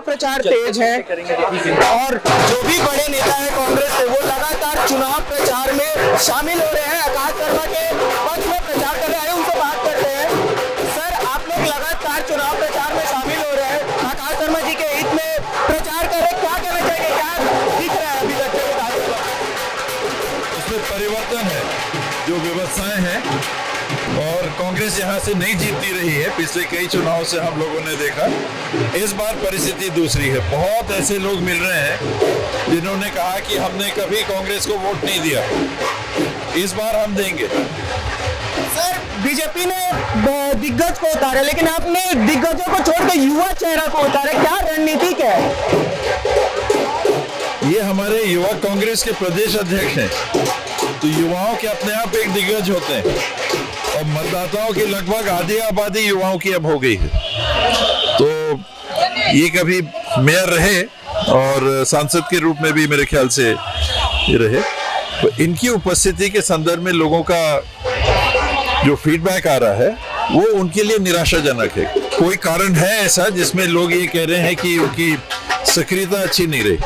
चुनाव प्रचार तेज है और जो भी बड़े नेता है कांग्रेस के वो लगातार चुनाव प्रचार में शामिल हो रहे हैं। आकाश शर्मा के पक्ष में प्रचार कर रहे हैं, उनसे बात करते हैं। सर, आप लोग लगातार चुनाव प्रचार में शामिल हो रहे हैं, आकाश शर्मा जी के हित में प्रचार कर रहे हैं, क्या कहना चाहिए, क्या दिख रहा है अभी तक के मुताबिक? इसमें परिवर्तन है, जो व्यवस्थाएं हैं, और कांग्रेस यहाँ से नहीं जीतती रही है। पिछले कई चुनाव से हम लोगों ने देखा, इस बार परिस्थिति दूसरी है। बहुत ऐसे लोग मिल रहे हैं जिन्होंने कहा कि हमने कभी कांग्रेस को वोट नहीं दिया, इस बार हम देंगे। सर, बीजेपी ने दिग्गज को उतारा, लेकिन आपने दिग्गजों को छोड़ के युवा चेहरा को उतारा, क्या रणनीति क्या है? ये हमारे युवा कांग्रेस के प्रदेश अध्यक्ष हैं, तो युवाओं के अपने आप एक दिग्गज होते हैं और मतदाताओं की लगभग आधी आबादी युवाओं की अब हो गई है। तो ये कभी मेयर रहे और सांसद के रूप में भी मेरे ख्याल से ये रहे, तो इनकी उपस्थिति के संदर्भ में लोगों का जो फीडबैक आ रहा है वो उनके लिए निराशाजनक है। कोई कारण है ऐसा जिसमें लोग ये कह रहे हैं कि उनकी सक्रियता अच्छी नहीं रही?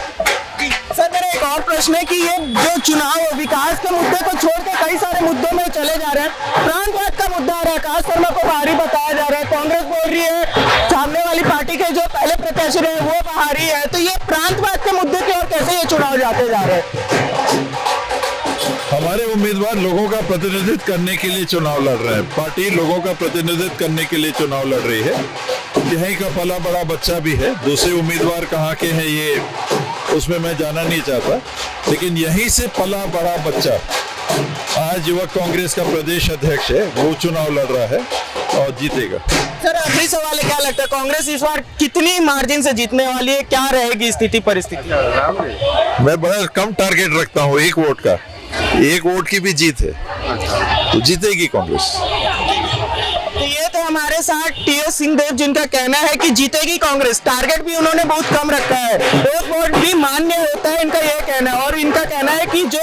सर, मेरा एक और प्रश्न है कि ये जो चुनाव और विकास के मुद्दे को छोड़ के कई सारे मुद्दों में चले जा रहे हैं। प्रांतवाद का मुद्दा आ रहा है, आकाश शर्मा को बाहरी बताया जा रहा है, कांग्रेस बोल रही है सामने वाली पार्टी के जो पहले प्रत्याशी रहे वो बाहरी है, तो ये प्रांतवाद के मुद्दे की ओर कैसे ये चुनाव जाते जा रहे हैं? हमारे उम्मीदवार लोगों का प्रतिनिधित्व करने के लिए चुनाव लड़ रहे हैं, पार्टी लोगों का प्रतिनिधित्व करने के लिए चुनाव लड़ रही है। यहीं का पला बड़ा बच्चा भी है, दूसरे उम्मीदवार कहाँ के हैं ये उसमें मैं जाना नहीं चाहता, लेकिन यहीं से पला बड़ा बच्चा आज युवक कांग्रेस का प्रदेश अध्यक्ष है, वो चुनाव लड़ रहा है और जीतेगा। सर, आखिरी सवाल है, क्या लगता है कांग्रेस इस बार कितनी मार्जिन से जीतने वाली है, क्या रहेगी स्थिति परिस्थिति? मैं बड़ा कम टारगेट रखता हूँ, 1 वोट का, 1 वोट की भी जीत है तो जीतेगी कांग्रेस। तो ये तो हमारे साथ टीएस सिंहदेव जिनका कहना है कि जीतेगी कांग्रेस, टारगेट भी उन्होंने बहुत कम रखा है, 1 वोट भी मान्य होता है, इनका ये कहना है। और इनका कहना है कि जो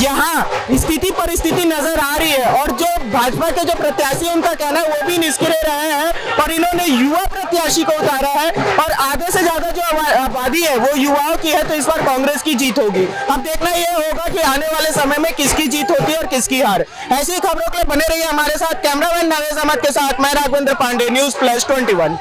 यहाँ स्थिति परिस्थिति नजर आ रही है और जो भाजपा के जो प्रत्याशी है उनका कहना है वो भी निष्क्रिय रहे हैं और इन्होंने युवा प्रत्याशी को उतारा है और आधे से ज्यादा जो आबादी है वो युवाओं की है, तो इस बार कांग्रेस की जीत होगी। अब देखना यह होगा कि आने वाले समय में किसकी जीत होती है और किसकी हार। ऐसी खबरों के लिए बने रहिए हमारे साथ। कैमरामैन नवेश अहमद के साथ मैं राघवेंद्र पांडे, न्यूज़ प्लस 21।